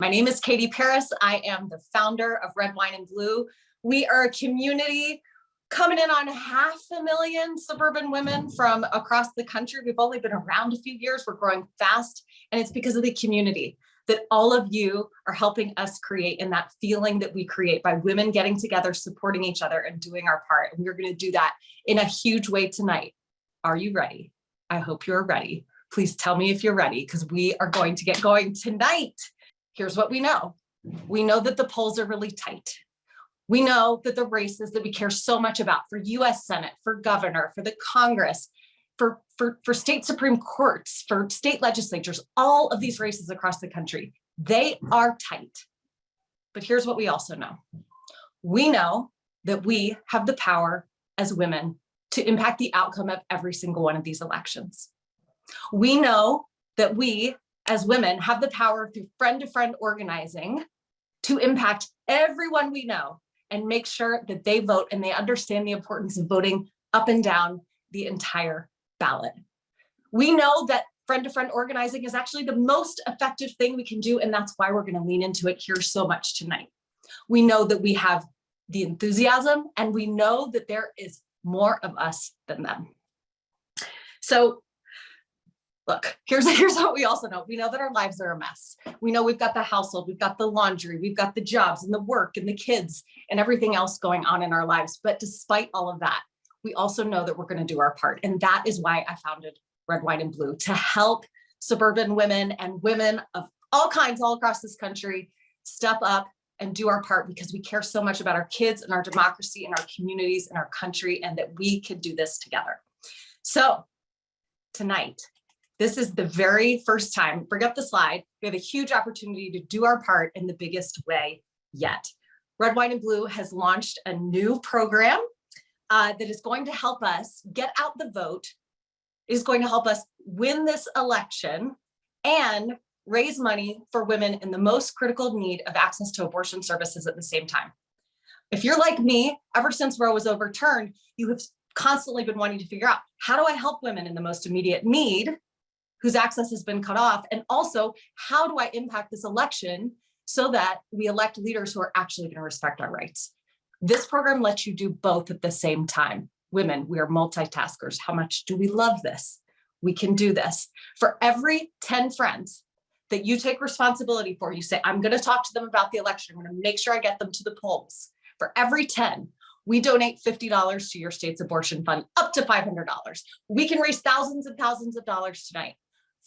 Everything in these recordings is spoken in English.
My name is Katie Paris. I am the founder of Red Wine and Blue. We are a community coming in on 500,000 suburban women from across the country. We've only been around a few years. We're growing fast, and it's because of the community that all of you are helping us create, and that feeling that we create by women getting together, supporting each other, and doing our part. And we're going to do that in a huge way tonight. Are you ready? I hope you're ready. Please tell me if you're ready, because we are going to get going tonight. Here's what we know. We know that the polls are really tight. We know that the races that we care so much about for US Senate, for governor, for the Congress, for state Supreme Courts, for state legislatures, all of these races across the country, they are tight. But here's what we also know. We know that we have the power as women to impact the outcome of every single one of these elections. We know that we as women have the power through friend-to-friend organizing to impact everyone we know and make sure that they vote and they understand the importance of voting up and down the entire ballot. We know that friend-to-friend organizing is actually the most effective thing we can do, and that's why we're going to lean into it here so much tonight. We know that we have the enthusiasm, and we know that there is more of us than them. So look, here's what we also know. We know that our lives are a mess. We know we've got the household, we've got the laundry, we've got the jobs and the work and the kids and everything else going on in our lives. But despite all of that, we also know that we're going to do our part. And that is why I founded Red, White, and Blue, to help suburban women and women of all kinds all across this country step up and do our part, because we care so much about our kids and our democracy and our communities and our country, and that we can do this together. So tonight, this is the very first time, bring up the slide, we have a huge opportunity to do our part in the biggest way yet. Red, White, and Blue has launched a new program that is going to help us get out the vote, is going to help us win this election, and raise money for women in the most critical need of access to abortion services at the same time. If you're like me, ever since Roe was overturned, you have constantly been wanting to figure out, how do I help women in the most immediate need whose access has been cut off? And also, how do I impact this election so that we elect leaders who are actually going to respect our rights? This program lets you do both at the same time. Women, we are multitaskers. How much do we love this? We can do this. For every 10 friends that you take responsibility for, you say, I'm going to talk to them about the election. I'm going to make sure I get them to the polls. For every 10, we donate $50 to your state's abortion fund, up to $500. We can raise thousands and thousands of dollars tonight.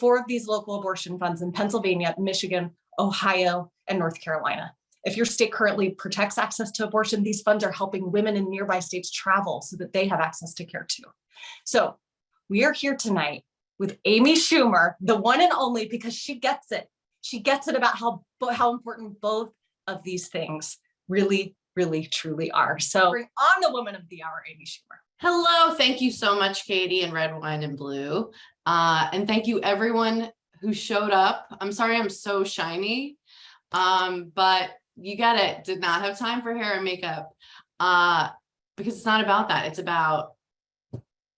4 of these local abortion funds in Pennsylvania, Michigan, Ohio, and North Carolina. If your state currently protects access to abortion, these funds are helping women in nearby states travel so that they have access to care too. So we are here tonight with Amy Schumer, the one and only, because she gets it. She gets it about how important both of these things really, really, truly are. So bring on the woman of the hour, Amy Schumer. Hello, thank you so much, Katie and Red, Wine, and Blue. And thank you everyone who showed up. I'm sorry I'm so shiny, but you get it. Did not have time for hair and makeup because it's not about that. It's about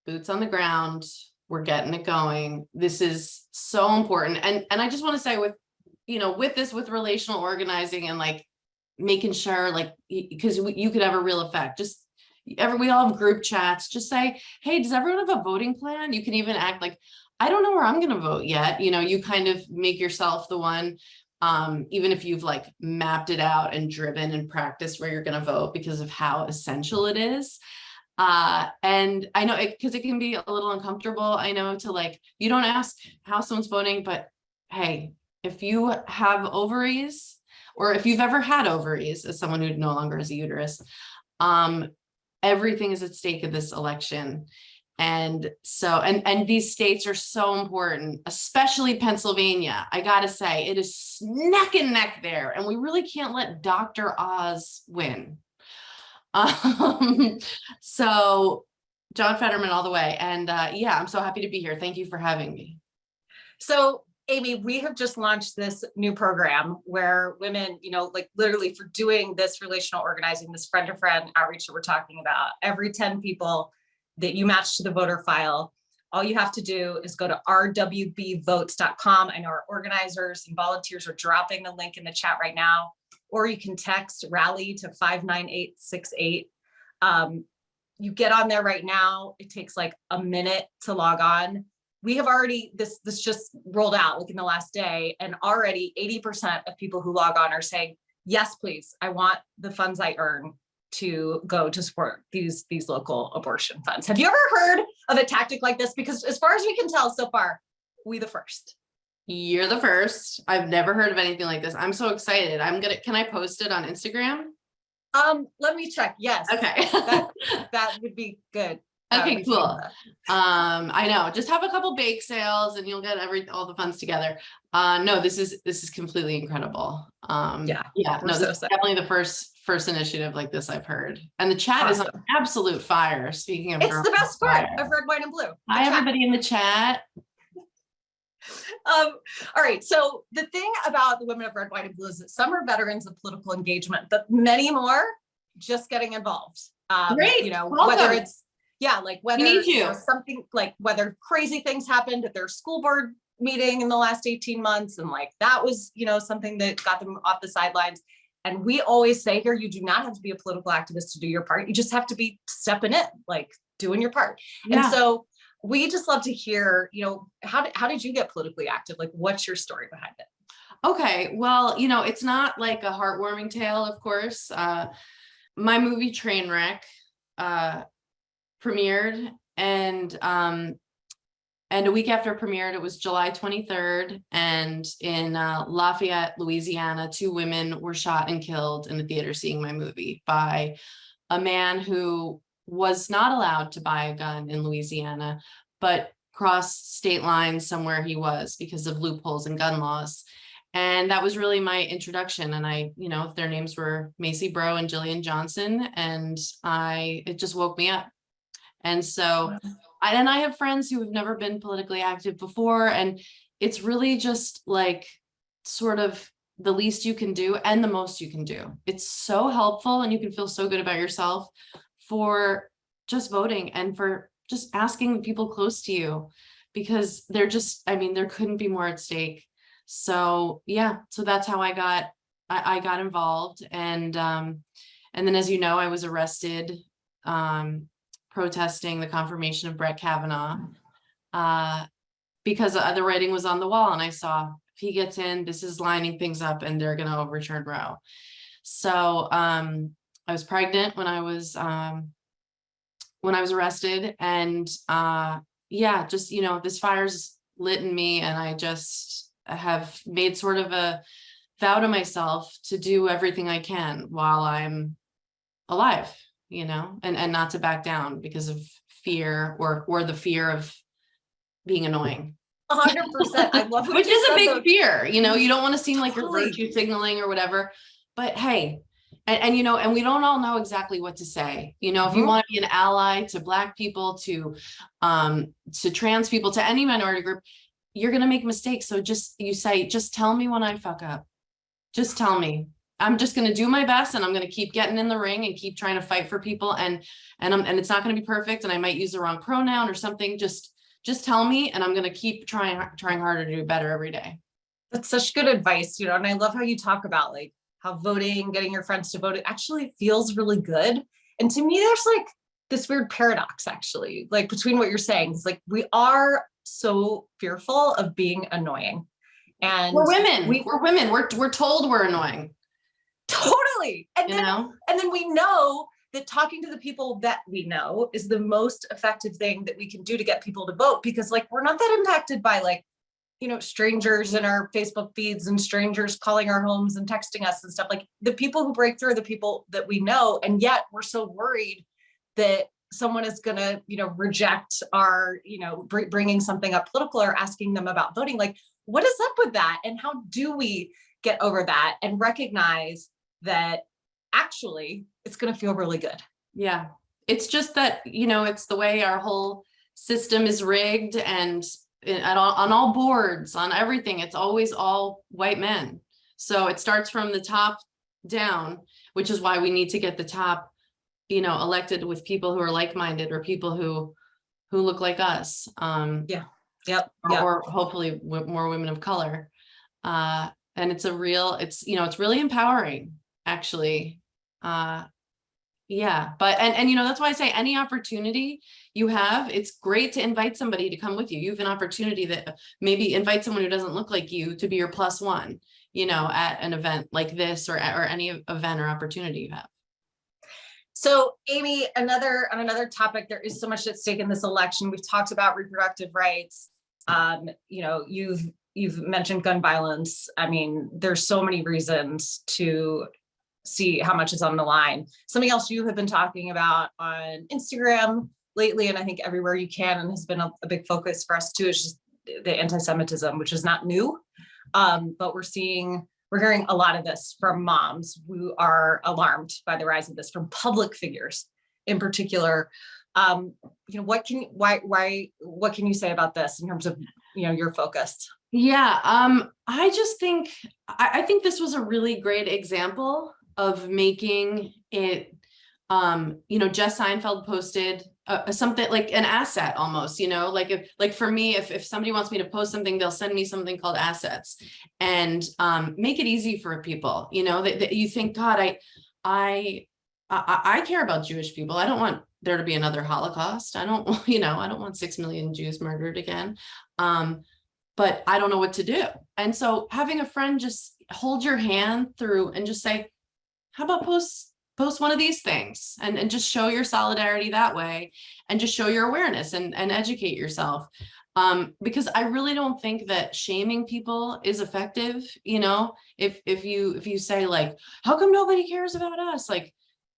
boots on the ground. We're getting it going. This is so important. And I just want to say with relational organizing and like making sure, like, because you could have a real effect. We all have group chats. Just say, hey, does everyone have a voting plan? You can even act like, I don't know where I'm going to vote yet. You kind of make yourself the one, even if you've like mapped it out and driven and practiced where you're going to vote because of how essential it is. And I know because it can be a little uncomfortable. I know to like, you don't ask how someone's voting, but hey, if you have ovaries, or if you've ever had ovaries as someone who no longer has a uterus, everything is at stake in this election. And so, and these states are so important, especially Pennsylvania. I gotta say, it is neck and neck there. And we really can't let Dr. Oz win. So John Fetterman all the way. And yeah, I'm so happy to be here. Thank you for having me. So Amy, we have just launched this new program where women, like literally for doing this relational organizing, this friend-to-friend outreach that we're talking about, every 10 people that you match to the voter file All you have to do is go to rwbvotes.com. I know our organizers and volunteers are dropping the link in the chat right now, or you can text rally to 59868. You get on there right now. It takes like a minute to log on. We have already, this just rolled out like in the last day, and already 80% of people who log on are saying, yes, please, I want the funds I earn to go to support these local abortion funds. Have you ever heard of a tactic like this? Because as far as we can tell so far, we the first. You're the first. I've never heard of anything like this. I'm so excited. Can I post it on Instagram? Let me check. Yes. Okay. that would be good. Okay, cool. I know, just have a couple bake sales and you'll get all the funds together. No, this is completely incredible. Yeah, no, this is definitely the first initiative like this I've heard. And the chat is on absolute fire. Speaking of, it's the best part of Red, White, and Blue. Hi, everybody in the chat. All right. So the thing about the women of Red, White, and Blue is that some are veterans of political engagement, but many more just getting involved. Great. Welcome. Whether it's whether something like whether crazy things happened at their school board meeting in the last 18 months, and like that was something that got them off the sidelines. And we always say here, you do not have to be a political activist to do your part. You just have to be stepping in, like doing your part. Yeah. And so we just love to hear, how did you get politically active? Like, what's your story behind it? Okay, well, it's not like a heartwarming tale, of course. My movie Trainwreck premiered, and a week after it premiered, it was July 23rd, and in Lafayette, Louisiana, 2 women were shot and killed in the theater seeing my movie by a man who was not allowed to buy a gun in Louisiana, but crossed state lines somewhere he was because of loopholes in gun laws. And that was really my introduction. And their names were Macy Bro and Jillian Johnson, and it just woke me up. And so, I have friends who have never been politically active before, and it's really just like sort of the least you can do and the most you can do. It's so helpful, and you can feel so good about yourself for just voting and for just asking the people close to you, because there couldn't be more at stake. So yeah, so that's how I got involved. And then, as you know, I was arrested protesting the confirmation of Brett Kavanaugh because the writing was on the wall, and I saw, if he gets in, this is lining things up and they're going to overturn Roe. So I was pregnant when I was arrested, and this fire's lit in me, and I just have made sort of a vow to myself to do everything I can while I'm alive, and not to back down because of fear or the fear of being annoying. 100%. I love which is a big fear. You don't want to seem like you're virtue signaling or whatever, but hey, and we don't all know exactly what to say. If you want to be an ally to Black people, to trans people, to any minority group, you're going to make mistakes. So just tell me when I fuck up. Just tell me. I'm just going to do my best, and I'm going to keep getting in the ring and keep trying to fight for people. And it's not going to be perfect, and I might use the wrong pronoun or something. Just tell me, and I'm going to keep trying harder to do better every day. That's such good advice, and I love how you talk about like how voting, getting your friends to vote, it actually feels really good. And to me, there's like this weird paradox actually, like between what you're saying. It's like, we are so fearful of being annoying. And we're women. We're told we're annoying. Totally. And then we know that talking to the people that we know is the most effective thing that we can do to get people to vote, because like, we're not that impacted by like, strangers in our Facebook feeds and strangers calling our homes and texting us and stuff. Like, the people who break through are the people that we know. And yet we're so worried that someone is going to, reject our, bringing something up political or asking them about voting. Like, what is up with that? And how do we get over that and recognize that actually it's going to feel really good? Yeah. It's just that, it's the way our whole system is rigged, and on all boards, on everything, it's always all white men. So it starts from the top down, which is why we need to get the top, elected with people who are like-minded, or people who who look like us. Yeah. Yep. Or hopefully more women of color. And it's it's really empowering, actually. Yeah, but that's why I say any opportunity you have, it's great to invite somebody to come with you. You have an opportunity that maybe invite someone who doesn't look like you to be your plus one, at an event like this or any event or opportunity you have. So Amy, on another topic, there is so much at stake in this election. We've talked about reproductive rights. You've mentioned gun violence. I mean, there's so many reasons to see how much is on the line. Something else you have been talking about on Instagram lately, and I think everywhere you can, and has been a big focus for us too, is just the anti-Semitism, which is not new. But we're hearing a lot of this from moms who are alarmed by the rise of this, from public figures in particular. What can you say about this in terms of, your focus? Yeah, I think this was a really great example of making it, Jess Seinfeld posted something like an asset almost, for me, if somebody wants me to post something, they'll send me something called assets, and make it easy for people, that you think, God, I care about Jewish people. I don't want there to be another Holocaust. I don't want 6 million Jews murdered again. But I don't know what to do. And so having a friend just hold your hand through and just say, how about post one of these things, and just show your solidarity that way, and just show your awareness and educate yourself. Because I really don't think that shaming people is effective. If you say like, how come nobody cares about us? Like,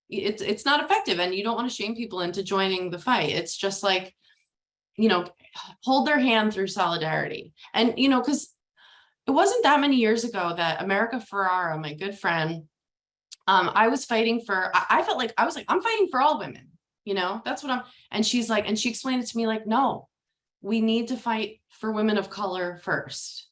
it's not effective, and you don't want to shame people into joining the fight. It's just like, hold their hand through solidarity. And, because it wasn't that many years ago that America Ferrara, my good friend, I was fighting for, I felt like, I was like, I'm fighting for all women, that's what and she's like, and she explained it to me like, no, we need to fight for women of color first,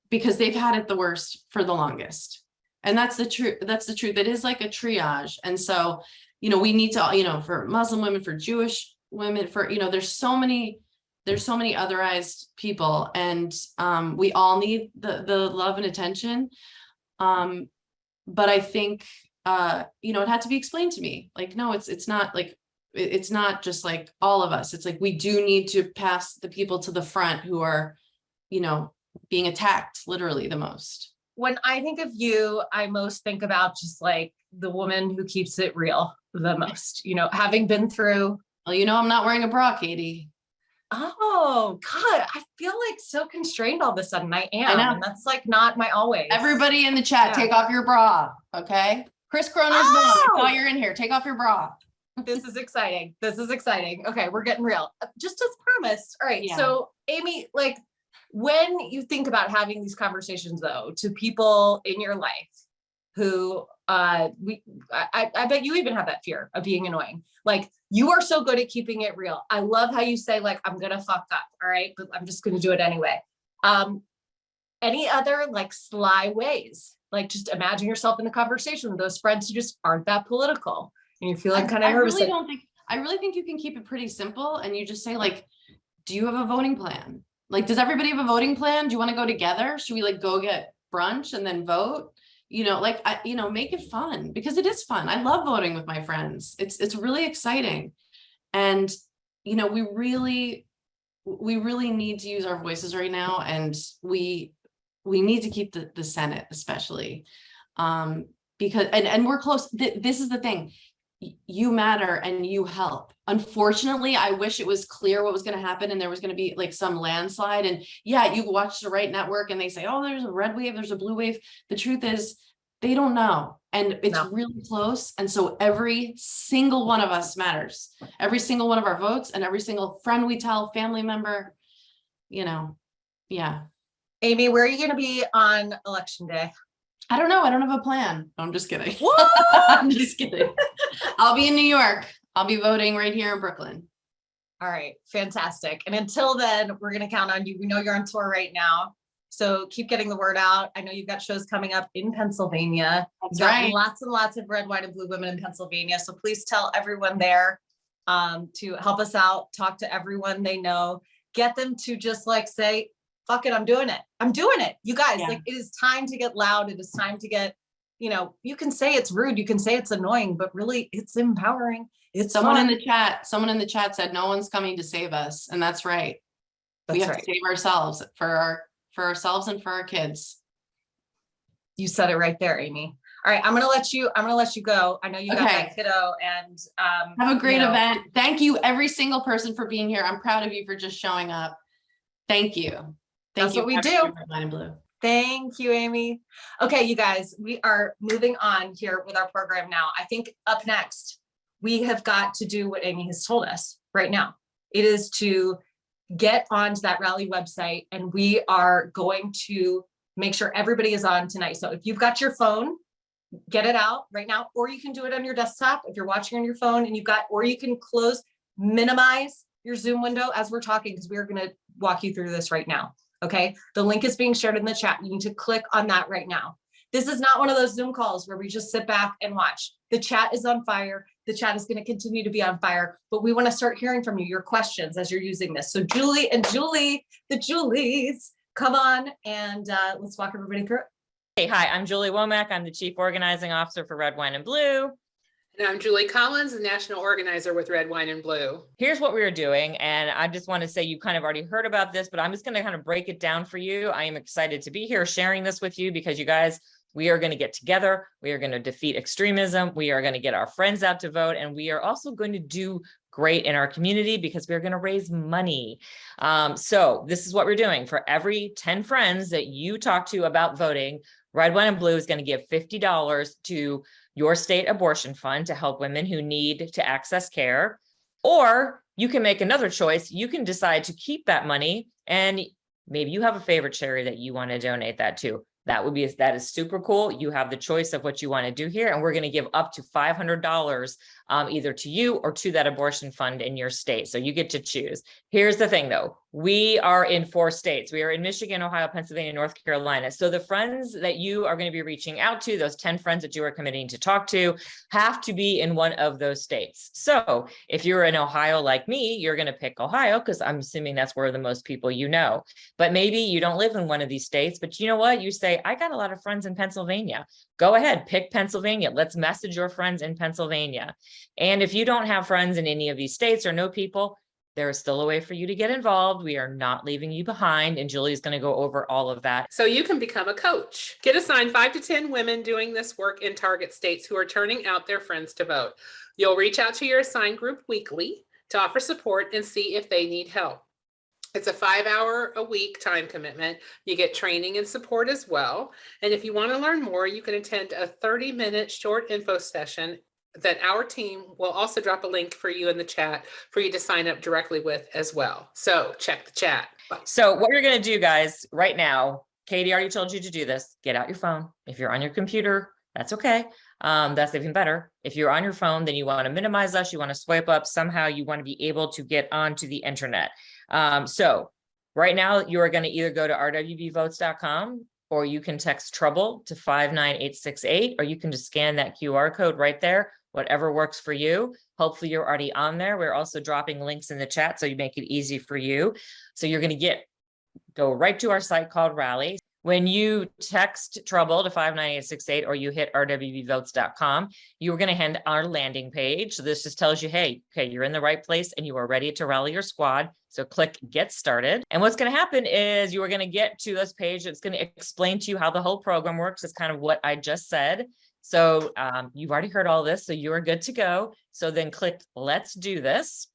because they've had it the worst for the longest. And that's the truth. It is like a triage. And so, we need to, for Muslim women, for Jewish women, for, there's so many otherized people, and we all need the love and attention. But I think, it had to be explained to me, like, no, it's not like, it's not just like all of us. It's like, we do need to pass the people to the front who are, being attacked literally the most. When I think of you, I most think about just like the woman who keeps it real the most, having been through. Well, I'm not wearing a bra, Katie. Oh God, I feel like so constrained all of a sudden. I am. I know. And that's like not my always. Everybody in the chat, Take off your bra. Okay. Chris Croner's mom, I saw you're in here. Take off your bra. This is exciting. Okay, we're getting real. Just as promised. All right. Yeah. So Amy, like, when you think about having these conversations though, to people in your life who I bet you even have that fear of being annoying. Like, you are so good at keeping it real. I love how you say like, I'm gonna fuck up, all right, but I'm just gonna do it anyway. Any other like sly ways? Like, just imagine yourself in the conversation with those friends who just aren't that political, and you're feeling kind of nervous. I really think you can keep it pretty simple, and you just say like, do you have a voting plan? Like, does everybody have a voting plan? Do you want to go together? Should we like go get brunch and then vote? Make it fun, because it is fun. I love voting with my friends. It's really exciting. And, we really need to use our voices right now. And we need to keep the Senate, especially, because, and we're close. This is the thing. You matter and you help. Unfortunately, I wish it was clear what was going to happen and there was going to be like some landslide. And yeah, you watch the right network and they say, oh, there's a red wave, there's a blue wave. The truth is they don't know. And it's really close. And so every single one of us matters. Every single one of our votes and every single friend we tell, family member, yeah. Amy, where are you going to be on election day? I don't know. I don't have a plan. No, I'm just kidding. I'm just kidding. I'll be in New York. I'll be voting right here in Brooklyn. All right. Fantastic. And until then, we're going to count on you. We know you're on tour right now, so keep getting the word out. I know you've got shows coming up in Pennsylvania. That's right. Lots and lots of red, white, and blue women in Pennsylvania. So please tell everyone there to help us out, talk to everyone they know, get them to just like say, fuck it, I'm doing it. I'm doing it. You guys, like, it is time to get loud. It is time to get, you can say it's rude, you can say it's annoying, but really it's empowering. It's someone fun. in the chat said no one's coming to save us. And that's right. We have to save ourselves for ourselves and for our kids. You said it right there, Amy. All right, I'm gonna let you go. I know you got that kiddo, and have a great event. Thank you, every single person, for being here. I'm proud of you for just showing up. Thank you. That's what we do. Red and Blue. Thank you, Amy. Okay, you guys, we are moving on here with our program now. I think up next, we have got to do what Amy has told us right now. It is to get onto that rally website, and we are going to make sure everybody is on tonight. So if you've got your phone, get it out right now, or you can do it on your desktop if you're watching on your phone and or you can minimize your Zoom window as we're talking, because we're going to walk you through this right now. Okay. The link is being shared in the chat. You need to click on that right now. This is not one of those Zoom calls where we just sit back and watch. The chat is on fire. The chat is going to continue to be on fire, but we want to start hearing from you, your questions as you're using this. So Julie, the Julies, come on and let's walk everybody through it. Hey, hi, I'm Julie Womack. I'm the Chief Organizing Officer for Red, Wine, and Blue. And I'm Julie Collins, the National Organizer with Red, Wine, and Blue. Here's what we are doing, and I just want to say you kind of already heard about this, but I'm just going to kind of break it down for you. I am excited to be here sharing this with you because you guys, we are going to get together. We are going to defeat extremism. We are going to get our friends out to vote, and we are also going to do great in our community because we're going to raise money. So this is what we're doing. For every 10 friends that you talk to about voting, Red, White, and Blue is going to give $50 to your state abortion fund to help women who need to access care. Or you can make another choice. You can decide to keep that money, and maybe you have a favorite charity that you want to donate that to. That is super cool. You have the choice of what you want to do here. And we're going to give up to $500 either to you or to that abortion fund in your state. So you get to choose. Here's the thing though. We are in 4 states. We are in Michigan, Ohio, Pennsylvania, North Carolina. So the friends that you are going to be reaching out to, those 10 friends that you are committing to talk to, have to be in one of those states. So if you're in Ohio like me, you're going to pick Ohio because I'm assuming that's where the most people you know. But maybe you don't live in one of these states, but you know what? You say, I got a lot of friends in Pennsylvania. Go ahead, pick Pennsylvania. Let's message your friends in Pennsylvania. And if you don't have friends in any of these states or know people, there is still a way for you to get involved. We are not leaving you behind. And Julie's going to go over all of that. So you can become a coach. Get assigned 5 to 10 women doing this work in target states who are turning out their friends to vote. You'll reach out to your assigned group weekly to offer support and see if they need help. It's a 5-hour-a-week time commitment. You get training and support as well. And if you want to learn more, you can attend a 30-minute short info session that our team will also drop a link for you in the chat for you to sign up directly with as well. So check the chat. Bye. So what you're going to do, guys, right now, Katie already told you to do this. Get out your phone. If you're on your computer, that's okay. That's even better. If you're on your phone, then you want to minimize us. You want to swipe up. Somehow you want to be able to get onto the internet. So right now you are going to either go to rwbvotes.com or you can text trouble to 59868, or you can just scan that QR code right there, whatever works for you. Hopefully you're already on there. We're also dropping links in the chat so you make it easy for you. So you're going to go right to our site called Rally. When you text trouble to 59868 or you hit rwbvotes.com, you're going to hand our landing page. So this just tells you, hey, okay, you're in the right place and you are ready to rally your squad. So click get started. And what's going to happen is you are going to get to this page. It's going to explain to you how the whole program works. It's kind of what I just said. So you've already heard all this, so you're good to go. So then click let's do this.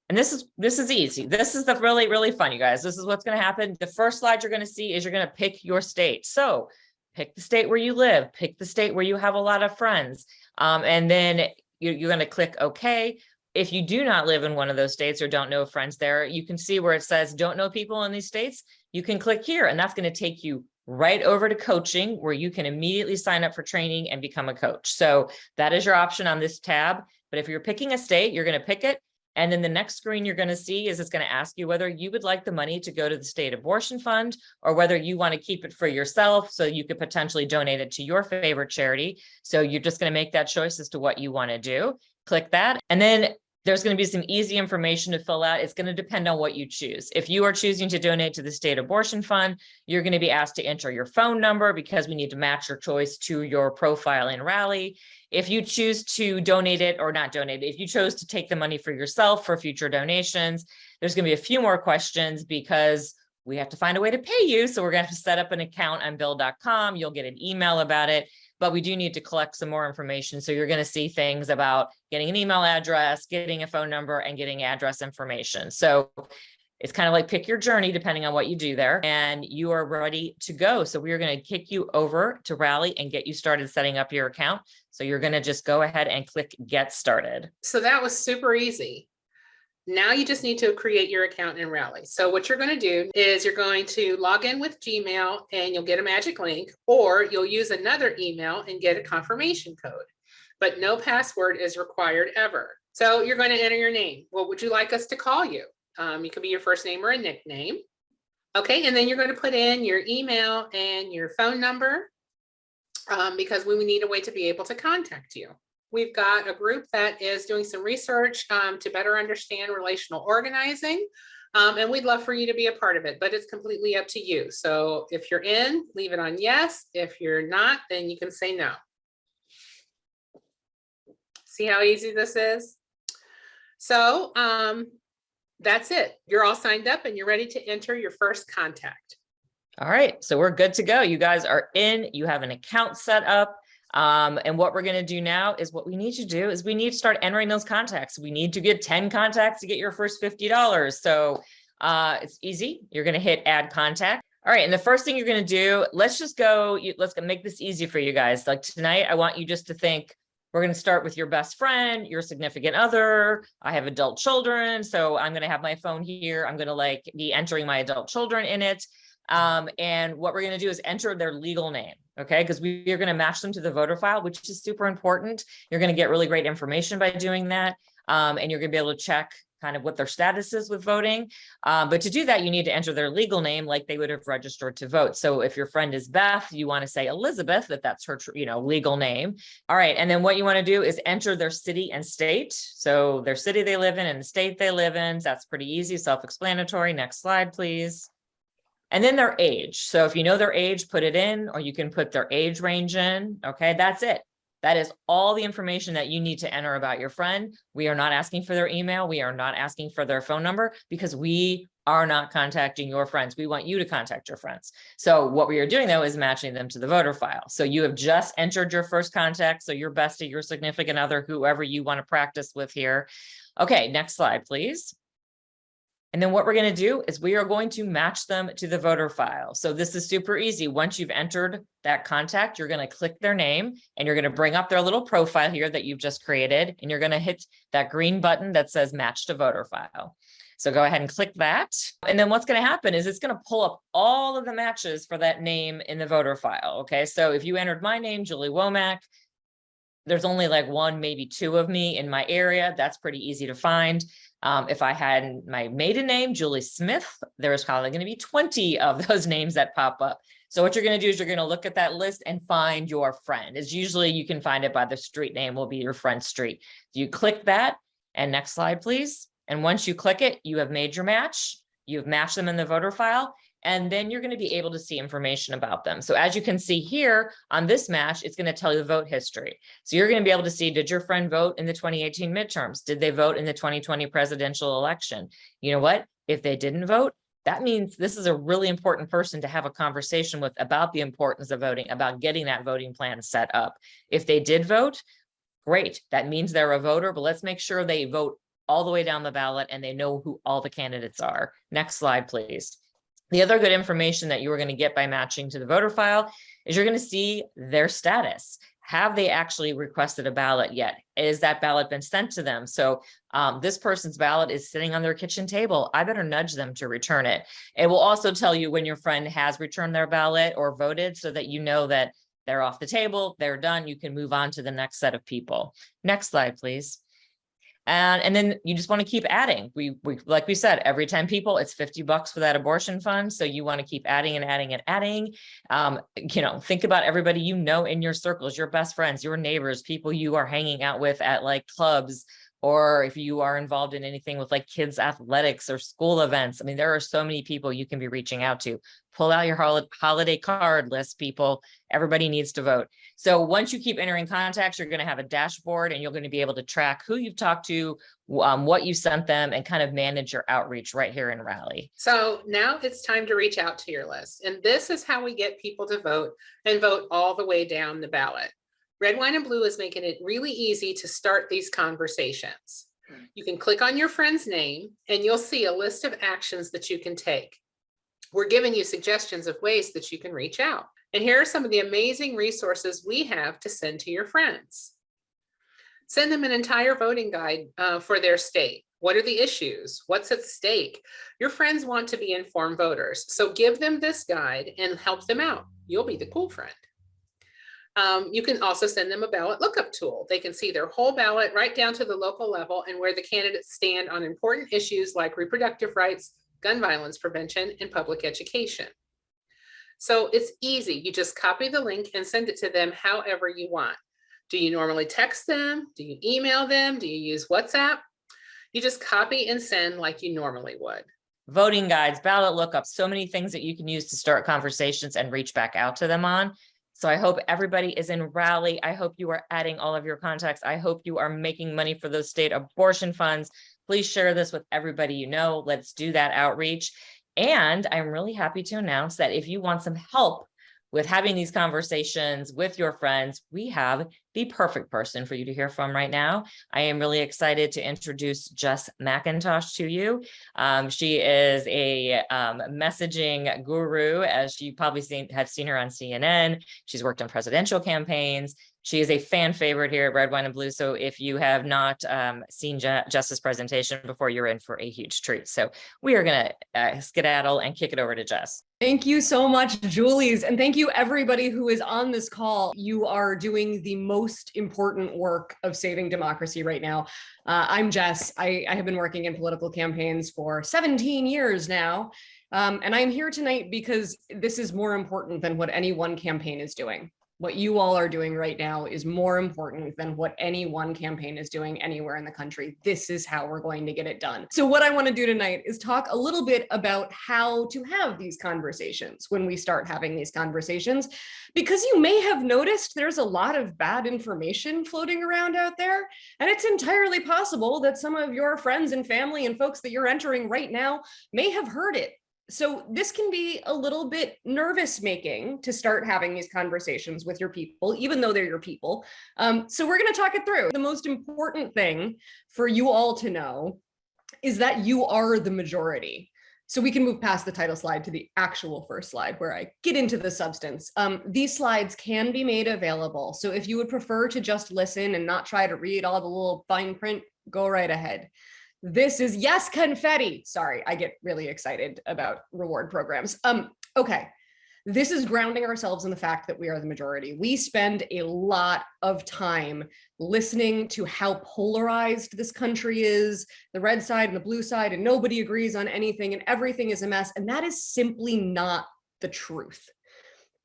And this is easy. This is the really, really fun, you guys. This is what's going to happen. The first slide you're going to see is you're going to pick your state. So pick the state where you live, pick the state where you have a lot of friends. And then you're going to click OK. If you do not live in one of those states or don't know friends there, you can see where it says don't know people in these states. You can click here, and that's going to take you right over to coaching, where you can immediately sign up for training and become a coach. So that is your option on this tab. But if you're picking a state, you're going to pick it. And then the next screen you're going to see is it's going to ask you whether you would like the money to go to the state abortion fund or whether you want to keep it for yourself so you could potentially donate it to your favorite charity. So you're just going to make that choice as to what you want to do. Click that. And then There's going to be some easy information to fill out. It's going to depend on what you choose. If you are choosing to donate to the state abortion fund, you're going to be asked to enter your phone number because we need to match your choice to your profile in Rally. If you choose to donate it or not donate it, if you chose to take the money for yourself for future donations, there's going to be a few more questions because we have to find a way to pay you. So we're going to have to set up an account on bill.com. You'll get an email about it. But we do need to collect some more information. So you're going to see things about getting an email address, getting a phone number, and getting address information. So it's kind of like pick your journey depending on what you do there, and you are ready to go. So we are going to kick you over to Rally and get you started setting up your account. So you're going to just go ahead and click Get Started. So that was super easy. Now you just need to create your account in Rally. So what you're going to do is you're going to log in with Gmail and you'll get a magic link, or you'll use another email and get a confirmation code, but no password is required ever. So you're going to enter your name. What would you like us to call you? You could be your first name or a nickname. Okay, and then you're going to put in your email and your phone number because we need a way to be able to contact you. We've got a group that is doing some research to better understand relational organizing, and we'd love for you to be a part of it, but it's completely up to you. So if you're in, leave it on yes. If you're not, then you can say no. See how easy this is? So that's it. You're all signed up and you're ready to enter your first contact. All right, so we're good to go. You guys are in, you have an account set up. And what we're going to do now is what we need to do is we need to start entering those contacts. We need to get 10 contacts to get your first $50. So it's easy. You're going to hit add contact. All right. And the first thing you're going to do, let's make this easy for you guys. Like tonight, I want you just to think, we're going to start with your best friend, your significant other. I have adult children. So I'm going to have my phone here. I'm going to be entering my adult children in it. And what we're going to do is enter their legal name. Okay. Because we are going to match them to the voter file, which is super important. You're going to get really great information by doing that. And you're going to be able to check kind of what their status is with voting. But to do that, you need to enter their legal name like they would have registered to vote. So if your friend is Beth, you want to say Elizabeth, that's her, legal name. All right. And then what you want to do is enter their city and state. So their city they live in and the state they live in. So that's pretty easy, self-explanatory. Next slide, please. And then their age. So if you know their age, put it in, or you can put their age range in. Okay, that's it. That is all the information that you need to enter about your friend. We are not asking for their email. We are not asking for their phone number because we are not contacting your friends. We want you to contact your friends. So what we are doing though is matching them to the voter file. So you have just entered your first contact. So your bestie, your significant other, whoever you want to practice with here. Okay, next slide, please. And then what we're going to do is we are going to match them to the voter file. So this is super easy. Once you've entered that contact, you're going to click their name and you're going to bring up their little profile here that you've just created. And you're going to hit that green button that says match to voter file. So go ahead and click that. And then what's going to happen is it's going to pull up all of the matches for that name in the voter file. Okay. So if you entered my name, Julie Womack, there's only like one, maybe two of me in my area. That's pretty easy to find. If I had my maiden name, Julie Smith, there's probably going to be 20 of those names that pop up. So what you're going to do is you're going to look at that list and find your friend. It's usually you can find it by the street name will be your friend's street. You click that and next slide, please. And once you click it, you have made your match. You've matched them in the voter file. And then you're going to be able to see information about them. So as you can see here on this match, it's going to tell you the vote history. So you're going to be able to see, did your friend vote in the 2018 midterms? Did they vote in the 2020 presidential election? You know what? If they didn't vote, that means this is a really important person to have a conversation with about the importance of voting, about getting that voting plan set up. If they did vote, great. That means they're a voter, but let's make sure they vote all the way down the ballot and they know who all the candidates are. Next slide, please. The other good information that you are going to get by matching to the voter file is you're going to see their status. Have they actually requested a ballot yet? Is that ballot been sent to them? So this person's ballot is sitting on their kitchen table. I better nudge them to return it. It will also tell you when your friend has returned their ballot or voted so that you know that they're off the table, they're done. You can move on to the next set of people. Next slide, please. And then you just want to keep adding. We like we said, every 10 people, it's $50 for that abortion fund. So you want to keep adding and adding and adding. Think about everybody you know in your circles, your best friends, your neighbors, people you are hanging out with at like clubs, or if you are involved in anything with like kids athletics or school events. I mean, there are so many people you can be reaching out to. Pull out your holiday card list, people. Everybody needs to vote. So once you keep entering contacts, you're going to have a dashboard and you're going to be able to track who you've talked to, what you sent them, and kind of manage your outreach right here in Raleigh. So now it's time to reach out to your list. And this is how we get people to vote and vote all the way down the ballot. Red, Wine, and Blue is making it really easy to start these conversations. You can click on your friend's name and you'll see a list of actions that you can take. We're giving you suggestions of ways that you can reach out. And here are some of the amazing resources we have to send to your friends. Send them an entire voting guide for their state. What are the issues? What's at stake? Your friends want to be informed voters. So give them this guide and help them out. You'll be the cool friend. You can also send them a ballot lookup tool. They can see their whole ballot right down to the local level and where the candidates stand on important issues like reproductive rights, gun violence prevention, and public education. So it's easy. You just copy the link and send it to them however you want. Do you normally text them? Do you email them? Do you use WhatsApp? You just copy and send like you normally would. Voting guides, ballot lookups, so many things that you can use to start conversations and reach back out to them on. So I hope everybody is in Raleigh. I hope you are adding all of your contacts. I hope you are making money for those state abortion funds. Please share this with everybody you know. Let's do that outreach. And I'm really happy to announce that if you want some help with having these conversations with your friends, we have the perfect person for you to hear from right now. I am really excited to introduce Jess McIntosh to you. She is a messaging guru, as you probably have seen her on CNN. She's worked on presidential campaigns. She is a fan favorite here at Red, Wine, and Blue. So if you have not seen Jess's presentation before, you're in for a huge treat. So we are going to skedaddle and kick it over to Jess. Thank you so much, Julie's. And thank you everybody who is on this call. You are doing the most important work of saving democracy right now. I'm Jess. I have been working in political campaigns for 17 years now. And I'm here tonight because this is more important than what any one campaign is doing. What you all are doing right now is more important than what any one campaign is doing anywhere in the country. This is how we're going to get it done. So what I want to do tonight is talk a little bit about how to have these conversations when we start having these conversations, because you may have noticed there's a lot of bad information floating around out there, and it's entirely possible that some of your friends and family and folks that you're entering right now may have heard it. So this can be a little bit nervous making to start having these conversations with your people, even though they're your people. So we're going to talk it through. The most important thing for you all to know is that you are the majority. So we can move past the title slide to the actual first slide where I get into the substance. These slides can be made available. So if you would prefer to just listen and not try to read all the little fine print, go right ahead. This is, yes, confetti. Sorry, I get really excited about reward programs. Okay, this is grounding ourselves in the fact that we are the majority. We spend a lot of time listening to how polarized this country is, the red side and the blue side, and nobody agrees on anything and everything is a mess. And that is simply not the truth.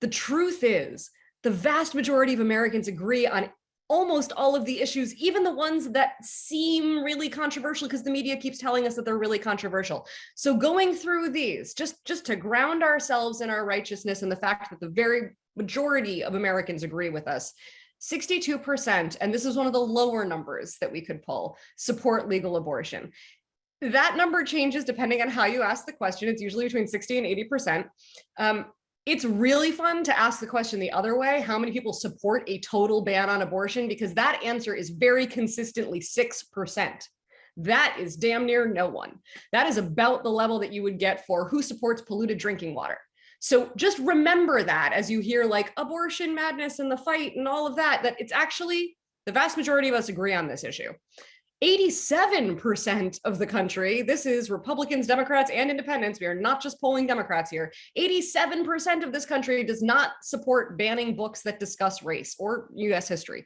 The truth is the vast majority of Americans agree on almost all of the issues, even the ones that seem really controversial because the media keeps telling us that they're really controversial. So going through these, just to ground ourselves in our righteousness and the fact that the very majority of Americans agree with us, 62%, and this is one of the lower numbers that we could pull, support legal abortion. That number changes depending on how you ask the question. It's usually between 60 and 80%. It's really fun to ask the question the other way, how many people support a total ban on abortion? Because that answer is very consistently 6%. That is damn near no one. That is about the level that you would get for who supports polluted drinking water. So just remember that as you hear like abortion madness and the fight and all of that, that it's actually the vast majority of us agree on this issue. 87% of the country, this is Republicans, Democrats, and independents, we are not just polling Democrats here, 87% of this country does not support banning books that discuss race or US history.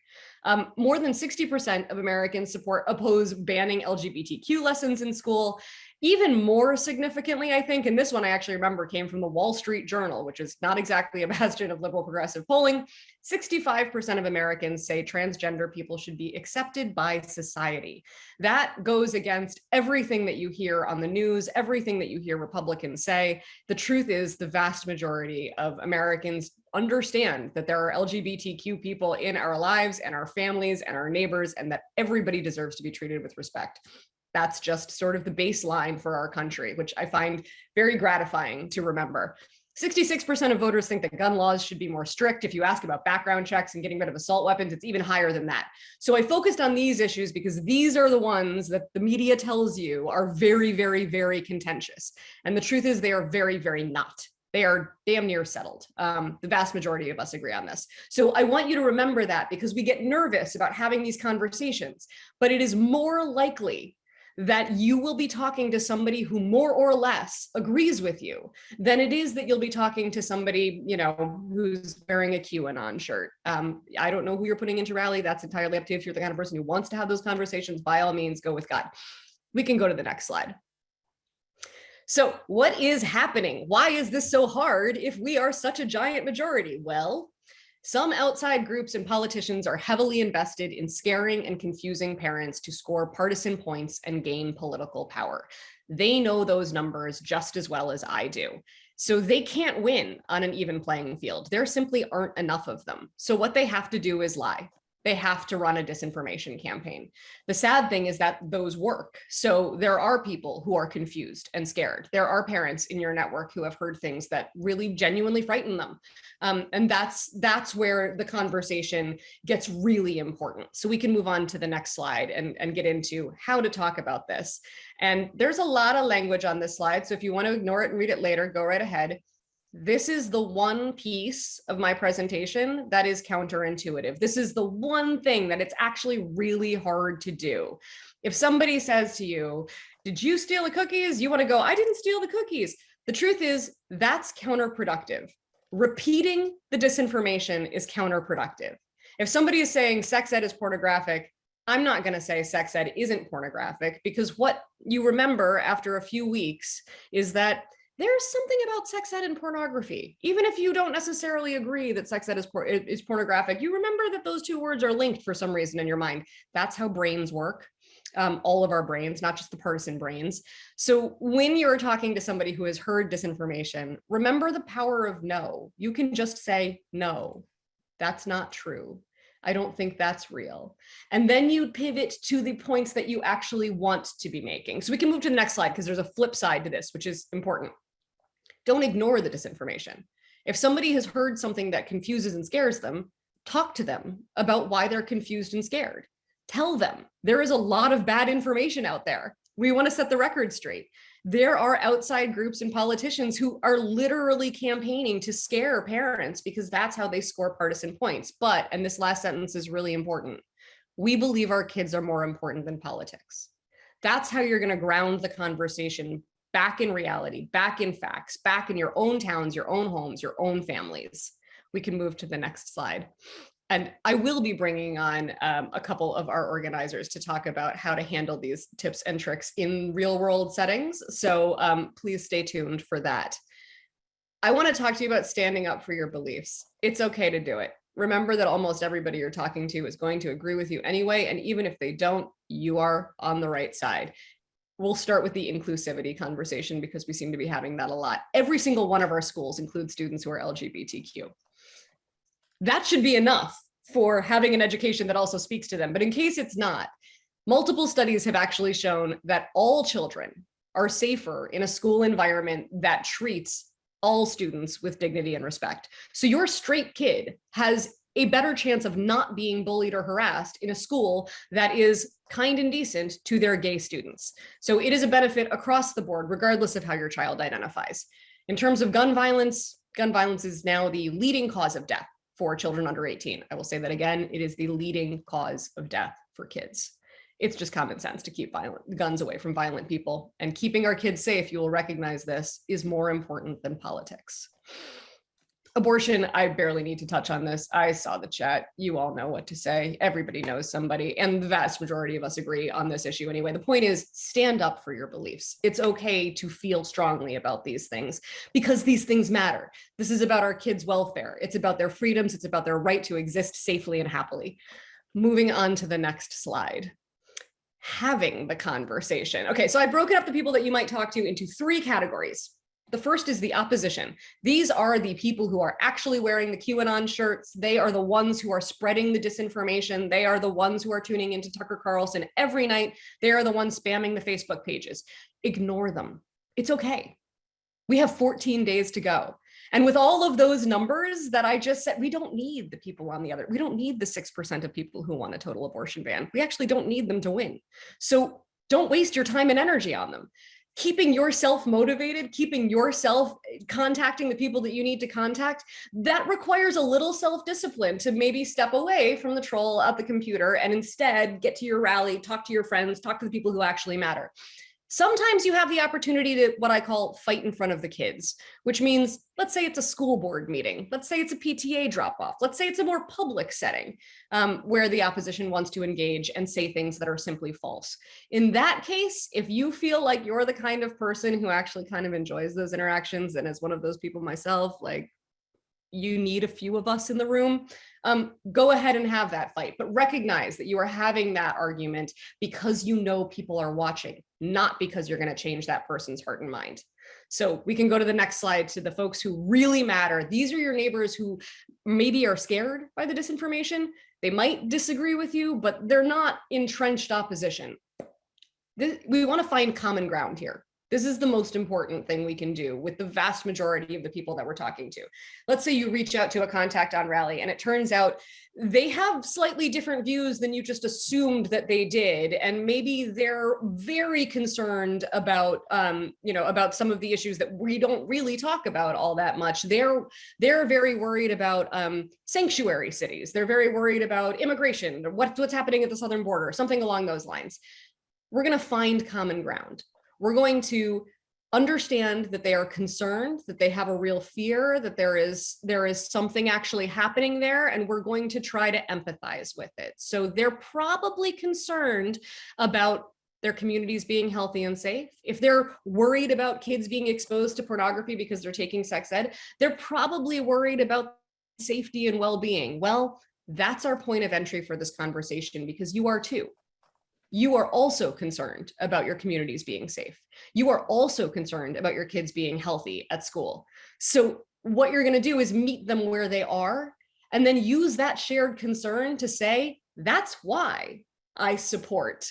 More than 60% of Americans oppose banning LGBTQ lessons in school. Even more significantly, I think, and this one I actually remember came from the Wall Street Journal, which is not exactly a bastion of liberal progressive polling, 65% of Americans say transgender people should be accepted by society. That goes against everything that you hear on the news, everything that you hear Republicans say. The truth is the vast majority of Americans understand that there are LGBTQ people in our lives and our families and our neighbors, and that everybody deserves to be treated with respect. That's just sort of the baseline for our country, which I find very gratifying to remember. 66% of voters think that gun laws should be more strict. If you ask about background checks and getting rid of assault weapons, it's even higher than that. So I focused on these issues because these are the ones that the media tells you are very, very, very contentious. And the truth is they are very, very not. They are damn near settled. The vast majority of us agree on this. So I want you to remember that, because we get nervous about having these conversations, but it is more likely that you will be talking to somebody who more or less agrees with you than it is that you'll be talking to somebody, you know, who's wearing a QAnon shirt. I don't know who you're putting into rally. That's entirely up to you. If you're the kind of person who wants to have those conversations, by all means, go with God. We can go to the next slide. So what is happening? Why is this so hard if we are such a giant majority? Well, some outside groups and politicians are heavily invested in scaring and confusing parents to score partisan points and gain political power. They know those numbers just as well as I do. So they can't win on an even playing field. There simply aren't enough of them. So what they have to do is lie. They have to run a disinformation campaign. The sad thing is that those work. So there are people who are confused and scared. There are parents in your network who have heard things that really genuinely frighten them. And that's where the conversation gets really important. So we can move on to the next slide and get into how to talk about this. And there's a lot of language on this slide. So if you want to ignore it and read it later, go right ahead. This is the one piece of my presentation that is counterintuitive. This is the one thing that it's actually really hard to do. If somebody says to you, "Did you steal the cookies?" You want to go, "I didn't steal the cookies." The truth is that's counterproductive. Repeating the disinformation is counterproductive. If somebody is saying sex ed is pornographic, I'm not going to say sex ed isn't pornographic, because what you remember after a few weeks is that there's something about sex ed and pornography. Even if you don't necessarily agree that sex ed is pornographic, you remember that those two words are linked for some reason in your mind. That's how brains work. All of our brains, not just the partisan brains. So when you're talking to somebody who has heard disinformation, remember the power of no. You can just say, "No, that's not true. I don't think that's real." And then you pivot to the points that you actually want to be making. So we can move to the next slide, because there's a flip side to this, which is important. Don't ignore the disinformation. If somebody has heard something that confuses and scares them, talk to them about why they're confused and scared. Tell them there is a lot of bad information out there. We want to set the record straight. There are outside groups and politicians who are literally campaigning to scare parents because that's how they score partisan points. But, and this last sentence is really important, we believe our kids are more important than politics. That's how you're going to ground the conversation back in reality, back in facts, back in your own towns, your own homes, your own families. We can move to the next slide. And I will be bringing on a couple of our organizers to talk about how to handle these tips and tricks in real world settings. So please stay tuned for that. I want to talk to you about standing up for your beliefs. It's okay to do it. Remember that almost everybody you're talking to is going to agree with you anyway. And even if they don't, you are on the right side. We'll start with the inclusivity conversation because we seem to be having that a lot. Every single one of our schools includes students who are LGBTQ. That should be enough for having an education that also speaks to them. But in case it's not, multiple studies have actually shown that all children are safer in a school environment that treats all students with dignity and respect. So your straight kid has a better chance of not being bullied or harassed in a school that is kind and decent to their gay students. So it is a benefit across the board, regardless of how your child identifies. In terms of gun violence is now the leading cause of death for children under 18. I will say that again, it is the leading cause of death for kids. It's just common sense to keep guns away from violent people, and keeping our kids safe, you will recognize this, is more important than politics. Abortion, I barely need to touch on this. I saw the chat. You all know what to say. Everybody knows somebody, and the vast majority of us agree on this issue anyway. The point is, stand up for your beliefs. It's okay to feel strongly about these things because these things matter. This is about our kids' welfare. It's about their freedoms. It's about their right to exist safely and happily. Moving on to the next slide. Having the conversation. Okay, so I broken up the people that you might talk to into 3 categories. The first is the opposition. These are the people who are actually wearing the QAnon shirts. They are the ones who are spreading the disinformation. They are the ones who are tuning into Tucker Carlson every night. They are the ones spamming the Facebook pages. Ignore them. It's okay. We have 14 days to go. And with all of those numbers that I just said, we don't need the people on the other. We don't need the 6% of people who want a total abortion ban. We actually don't need them to win. So don't waste your time and energy on them. Keeping yourself motivated, keeping yourself contacting the people that you need to contact, that requires a little self-discipline to maybe step away from the troll at the computer and instead get to your rally, talk to your friends, talk to the people who actually matter. Sometimes you have the opportunity to what I call fight in front of the kids, which means, let's say it's a school board meeting. Let's say it's a PTA drop-off. Let's say it's a more public setting where the opposition wants to engage and say things that are simply false. In that case, if you feel like you're the kind of person who actually kind of enjoys those interactions, and as one of those people myself, like, you need a few of us in the room, go ahead and have that fight, but recognize that you are having that argument because you know people are watching, not because you're going to change that person's heart and mind. So we can go to the next slide to the folks who really matter. These are your neighbors who maybe are scared by the disinformation. They might disagree with you, but they're not entrenched opposition. We want to find common ground here. This is the most important thing we can do with the vast majority of the people that we're talking to. Let's say you reach out to a contact on Rally and it turns out they have slightly different views than you just assumed that they did. And maybe they're very concerned about, about some of the issues that we don't really talk about all that much. They're very worried about sanctuary cities. They're very worried about immigration, what's happening at the southern border, something along those lines. We're going to find common ground. We're going to understand that they are concerned, that they have a real fear, that there is something actually happening there, and we're going to try to empathize with it. So they're probably concerned about their communities being healthy and safe. If they're worried about kids being exposed to pornography because they're taking sex ed, they're probably worried about safety and well-being. Well, that's our point of entry for this conversation, because you are too. You are also concerned about your communities being safe. You are also concerned about your kids being healthy at school. So what you're going to do is meet them where they are and then use that shared concern to say, that's why I support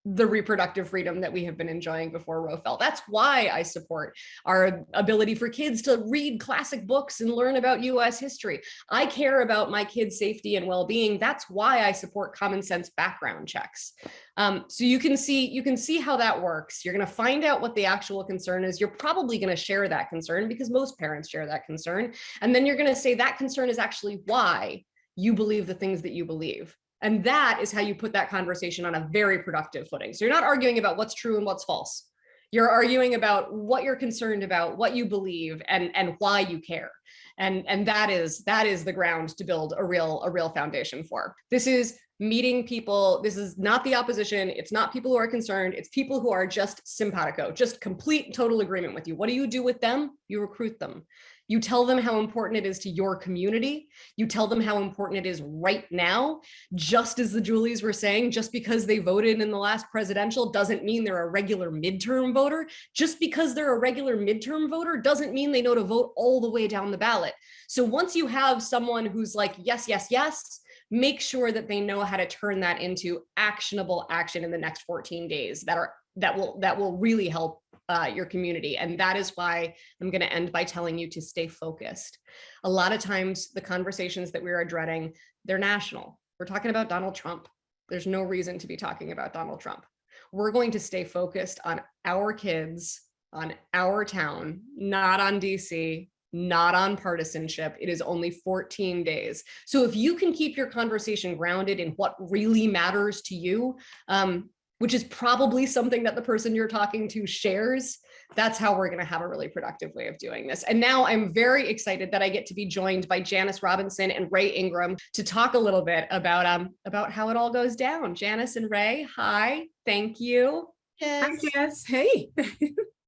the reproductive freedom that we have been enjoying before Roe fell. That's why I support our ability for kids to read classic books and learn about US history. I care about my kids' safety and well-being. That's why I support common sense background checks. So you can see how that works. You're going to find out what the actual concern is. You're probably going to share that concern because most parents share that concern. And then you're going to say that concern is actually why you believe the things that you believe. And that is how you put that conversation on a very productive footing. So you're not arguing about what's true and what's false. You're arguing about what you're concerned about, what you believe, and why you care. And that is the ground to build a real foundation for. This is meeting people. This is not the opposition. It's not people who are concerned. It's people who are just simpatico, just complete total agreement with you. What do you do with them? You recruit them. You tell them how important it is to your community. You tell them how important it is right now. Just as the Julies were saying, just because they voted in the last presidential doesn't mean they're a regular midterm voter. Just because they're a regular midterm voter doesn't mean they know to vote all the way down the ballot. So once you have someone who's like, yes, yes, yes, make sure that they know how to turn that into actionable action in the next 14 days that will really help your community. And that is why I'm going to end by telling you to stay focused. A lot of times the conversations that we are dreading, they're national. We're talking about Donald Trump. There's no reason to be talking about Donald Trump. We're going to stay focused on our kids, on our town, not on DC, not on partisanship. It is only 14 days. So if you can keep your conversation grounded in what really matters to you, which is probably something that the person you're talking to shares, That's how we're going to have a really productive way of doing this. And now I'm very excited that I get to be joined by Janice Robinson and Ray Ingram to talk a little bit about how it all goes down. Janice and Ray, hi, thank you. Hi, Jess. Hey.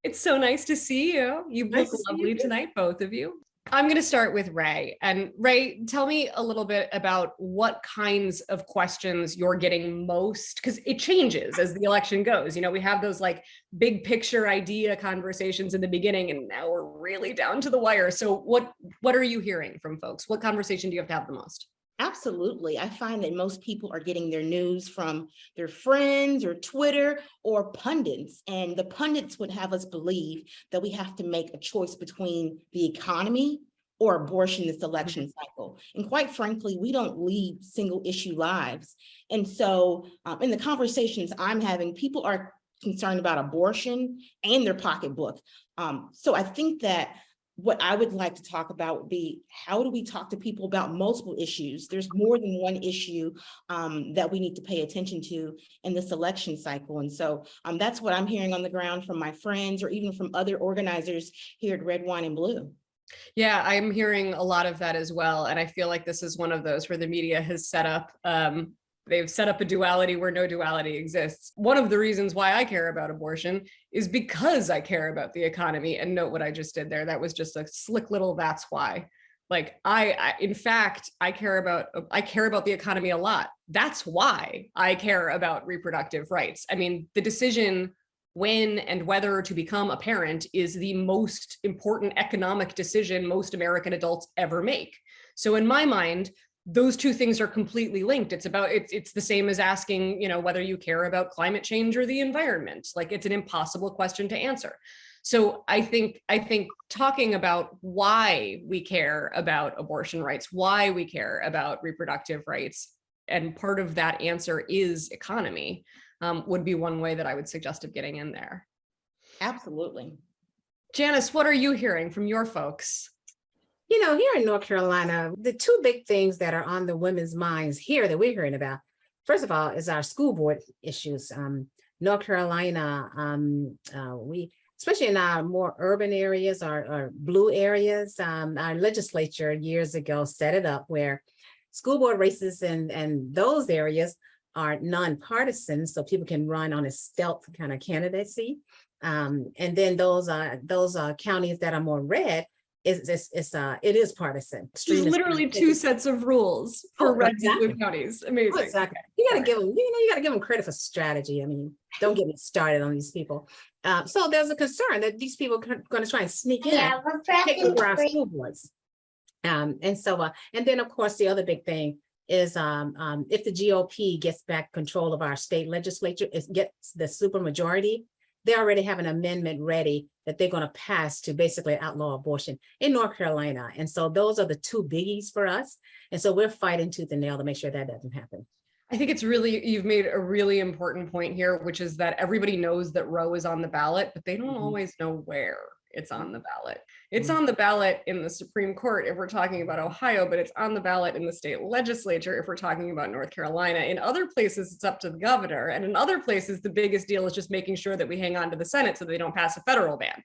It's so nice to see you. You Nice look to see lovely you. tonight, both of you. I'm going to start with Ray. And Ray, tell me a little bit about what kinds of questions you're getting most, because it changes as the election goes. You know, we have those like big picture idea conversations in the beginning, and now we're really down to the wire. So what are you hearing from folks? What conversation do you have the most? Absolutely. I find that most people are getting their news from their friends or Twitter or pundits. And the pundits would have us believe that we have to make a choice between the economy or abortion this election cycle. And quite frankly, we don't lead single issue lives. And so in the conversations I'm having, people are concerned about abortion and their pocketbook. So I think that what I would like to talk about would be, how do we talk to people about multiple issues? There's more than one issue that we need to pay attention to in this election cycle. And so that's what I'm hearing on the ground from my friends or even from other organizers here at Red, Wine, and Blue. Yeah, I'm hearing a lot of that as well. And I feel like this is one of those where the media has set up they've set up a duality where no duality exists. One of the reasons why I care about abortion is because I care about the economy. And note what I just did there. That was just a slick little that's why. Like in fact, I care about the economy a lot. That's why I care about reproductive rights. I mean, the decision when and whether to become a parent is the most important economic decision most American adults ever make. So in my mind, those two things are completely linked. It's the same as asking, you know, whether you care about climate change or the environment. Like, it's an impossible question to answer. So I think talking about why we care about abortion rights, why we care about reproductive rights, and part of that answer is economy, would be one way that I would suggest of getting in there. Absolutely. Janice, what are you hearing from your folks? You know, here in North Carolina, the two big things that are on the women's minds here that we're hearing about, first of all, is our school board issues. North Carolina, we, especially in our more urban areas, our blue areas, our legislature years ago set it up where school board races in those areas are nonpartisan, so people can run on a stealth kind of candidacy. And then those counties that are more red, it is partisan. There's literally two sets of rules for red and blue counties. Amazing. Oh, exactly. You got to give them, you got to give them credit for strategy. I mean, don't get me started on these people. So there's a concern that these people are going to try and sneak in, take over our school boards. And then of course the other big thing is if the GOP gets back control of our state legislature, it gets the supermajority, they already have an amendment ready that they're going to pass to basically outlaw abortion in North Carolina. And so those are the two biggies for us. And so we're fighting tooth and nail to make sure that doesn't happen. I think you've made a really important point here, which is that everybody knows that Roe is on the ballot, but they don't always know where it's on the ballot. It's on the ballot in the Supreme Court if we're talking about Ohio, but it's on the ballot in the state legislature if we're talking about North Carolina. In other places, it's up to the governor. And in other places, the biggest deal is just making sure that we hang on to the Senate so they don't pass a federal ban.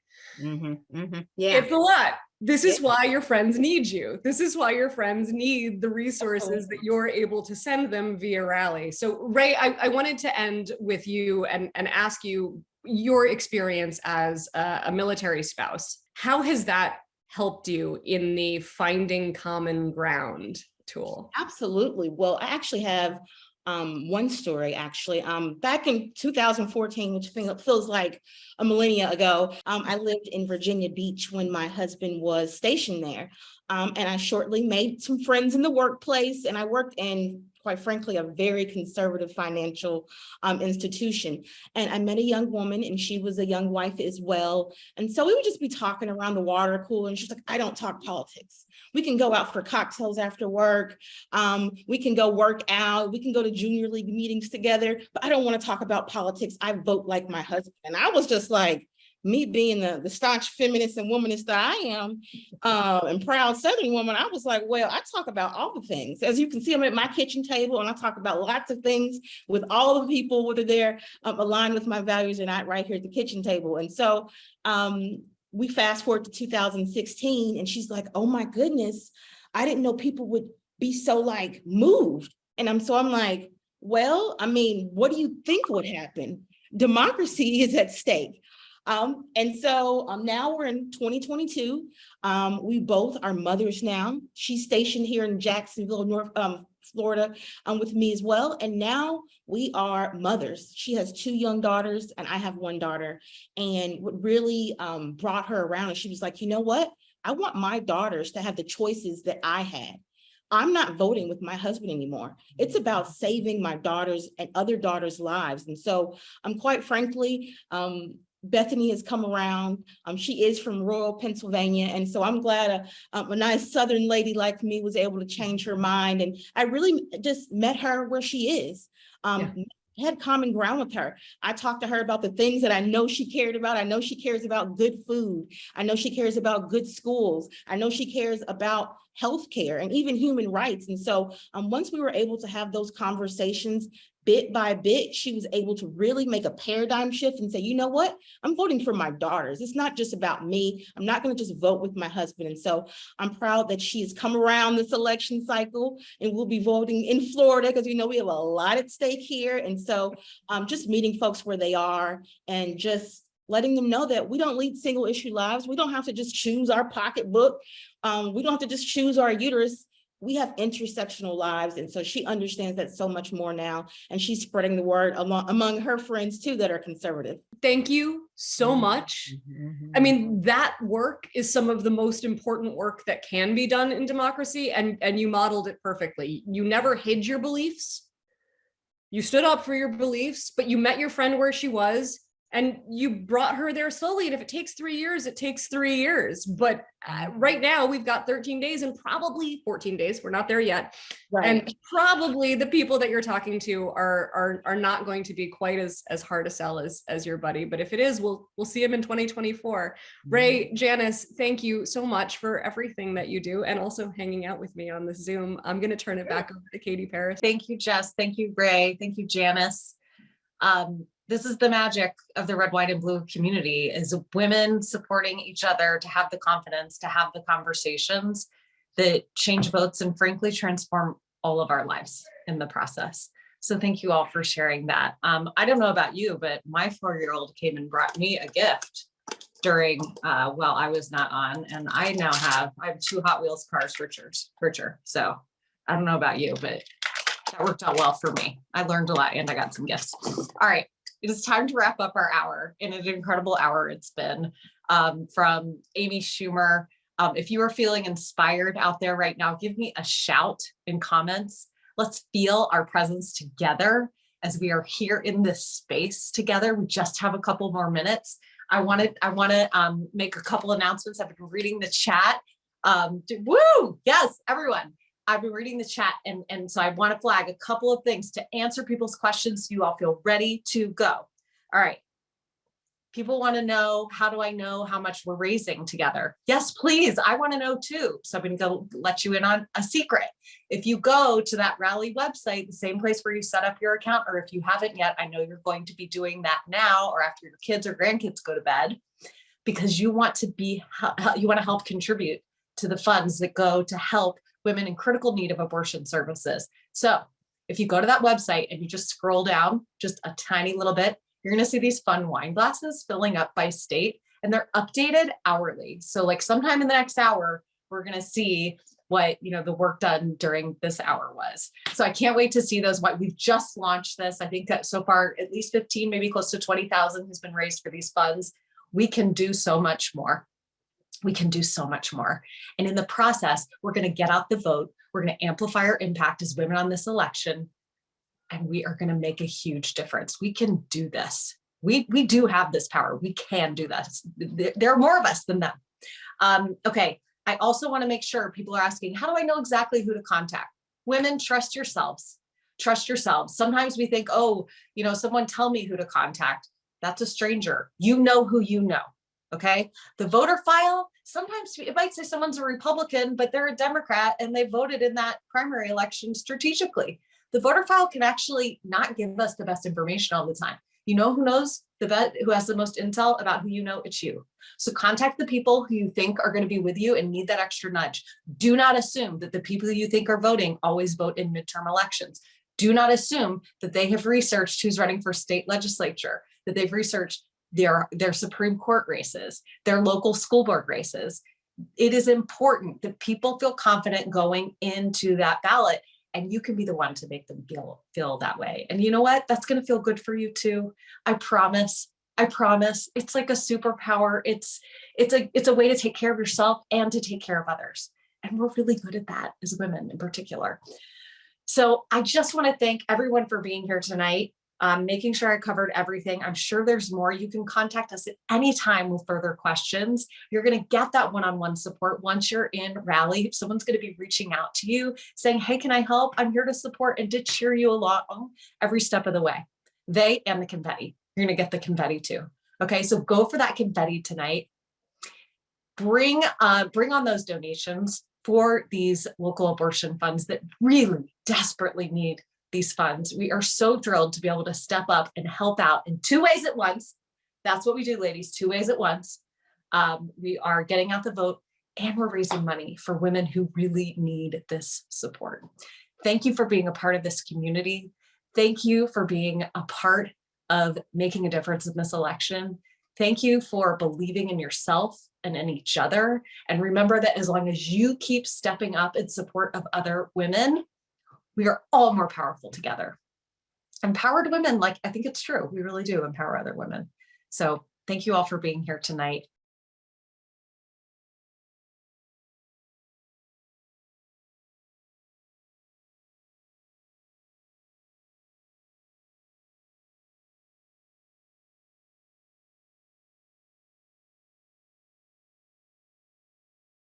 Yeah, it's a lot. This is why your friends need you. This is why your friends need the resources that you're able to send them via Rally. So Ray, I wanted to end with you and ask you your experience as a military spouse. How has that helped you in the finding common ground tool? Absolutely. Well, I actually have one story actually. Back in 2014, which feels like a millennia ago, I lived in Virginia Beach when my husband was stationed there. And I shortly made some friends in the workplace, and I worked in, quite frankly, a very conservative financial institution. And I met a young woman, and she was a young wife as well. And so we would just be talking around the water cooler, and she's like, I don't talk politics. We can go out for cocktails after work. We can go work out. We can go to junior league meetings together, but I don't want to talk about politics. I vote like my husband. And I was just like, me being the staunch feminist and womanist that I am, and proud Southern woman, I was like, well, I talk about all the things. As you can see, I'm at my kitchen table and I talk about lots of things with all the people, whether they're aligned with my values or not, right here at the kitchen table. And so we fast forward to 2016 and she's like, oh my goodness, I didn't know people would be so like moved. And I'm like, well, I mean, what do you think would happen? Democracy is at stake. And so now we're in 2022. We both are mothers now. She's stationed here in Jacksonville, North Florida, with me as well. And now we are mothers. She has 2 young daughters and I have 1 daughter. And what really brought her around, and she was like, you know what? I want my daughters to have the choices that I had. I'm not voting with my husband anymore. It's about saving my daughters and other daughters' lives. And so quite frankly, Bethany has come around. She is from rural Pennsylvania. And so I'm glad a nice Southern lady like me was able to change her mind. And I really just met her where she is. Had common ground with her. I talked to her about the things that I know she cared about. I know she cares about good food. I know she cares about good schools. I know she cares about healthcare and even human rights. And so once we were able to have those conversations, bit by bit, she was able to really make a paradigm shift and say, you know what? I'm voting for my daughters. It's not just about me. I'm not going to just vote with my husband. And so I'm proud that she has come around this election cycle and we'll be voting in Florida because we know we have a lot at stake here. And so just meeting folks where they are and just letting them know that we don't lead single issue lives. We don't have to just choose our pocketbook. We don't have to just choose our uterus. We have intersectional lives. And so she understands that so much more now. And she's spreading the word among her friends too that are conservative. Thank you so much. I mean, that work is some of the most important work that can be done in democracy. And you modeled it perfectly. You never hid your beliefs. You stood up for your beliefs, but you met your friend where she was. And you brought her there slowly. And if it takes 3 years, it takes 3 years. But right now we've got 13 days and probably 14 days. We're not there yet. Right. And probably the people that you're talking to are not going to be quite as hard to sell as your buddy. But if it is, we'll see him in 2024. Ray, Janice, thank you so much for everything that you do and also hanging out with me on this Zoom. I'm going to turn it back over to Katie Paris. Thank you, Jess. Thank you, Ray. Thank you, Janice. This is the magic of the red, white, and blue community, is women supporting each other to have the confidence, to have the conversations that change votes and frankly transform all of our lives in the process. So thank you all for sharing that. I don't know about you, but my 4-year-old came and brought me a gift during, while I was not on, and I have 2 Hot Wheels cars for church. So I don't know about you, but that worked out well for me. I learned a lot and I got some gifts. All right. It is time to wrap up our hour, and an incredible hour it's been, from Amy Schumer. If you are feeling inspired out there right now, give me a shout in comments. Let's feel our presence together as we are here in this space together. We just have a couple more minutes. I want to make a couple announcements. I've been reading the chat. Woo! Yes, everyone. I've been reading the chat, and so I want to flag a couple of things to answer people's questions so you all feel ready to go. All right. People want to know, how do I know how much we're raising together? Yes, please. I want to know too. So I'm going to go let you in on a secret. If you go to that Rally website, the same place where you set up your account, or if you haven't yet, I know you're going to be doing that now or after your kids or grandkids go to bed, because you want to help contribute to the funds that go to help women in critical need of abortion services. So if you go to that website and you just scroll down just a tiny little bit, you're going to see these fun wine glasses filling up by state, and they're updated hourly. So like sometime in the next hour, we're going to see what, the work done during this hour was. So I can't wait to see those. We've just launched this. I think that so far at least 15, maybe close to 20,000 has been raised for these funds. We can do so much more. We can do so much more. And in the process, we're going to get out the vote. We're going to amplify our impact as women on this election. And we are going to make a huge difference. We can do this. We do have this power. We can do this. There are more of us than them. Okay. I also want to make sure people are asking, how do I know exactly who to contact? Women, trust yourselves. Trust yourselves. Sometimes we think, someone tell me who to contact. That's a stranger. You know who you know. Okay. The voter file, sometimes it might say someone's a Republican, but they're a Democrat and they voted in that primary election strategically. The voter file can actually not give us the best information all the time. You know who knows who has the most intel about who you know? It's you. So contact the people who you think are going to be with you and need that extra nudge. Do not assume that the people you think are voting always vote in midterm elections. Do not assume that they have researched who's running for state legislature, that they've researched their Supreme Court races, their local school board races. It is important that people feel confident going into that ballot, and you can be the one to make them feel that way. And you know what? That's going to feel good for you too. I promise. I promise. It's like a superpower. It's a way to take care of yourself and to take care of others. And we're really good at that as women in particular. So I just want to thank everyone for being here tonight. Making sure I covered everything. I'm sure there's more. You can contact us at any time with further questions. You're going to get that one-on-one support once you're in rally. Someone's going to be reaching out to you saying, hey, can I help? I'm here to support and to cheer you along every step of the way. They and the confetti. You're going to get the confetti too. Okay, so go for that confetti tonight. Bring on those donations for these local abortion funds that really desperately need these funds. We are so thrilled to be able to step up and help out in 2 ways at once. That's what we do, ladies, 2 ways at once. We are getting out the vote and we're raising money for women who really need this support. Thank you for being a part of this community. Thank you for being a part of making a difference in this election. Thank you for believing in yourself and in each other. And remember that as long as you keep stepping up in support of other women, we are all more powerful together. Empowered women, like I think it's true, we really do empower other women. So thank you all for being here tonight.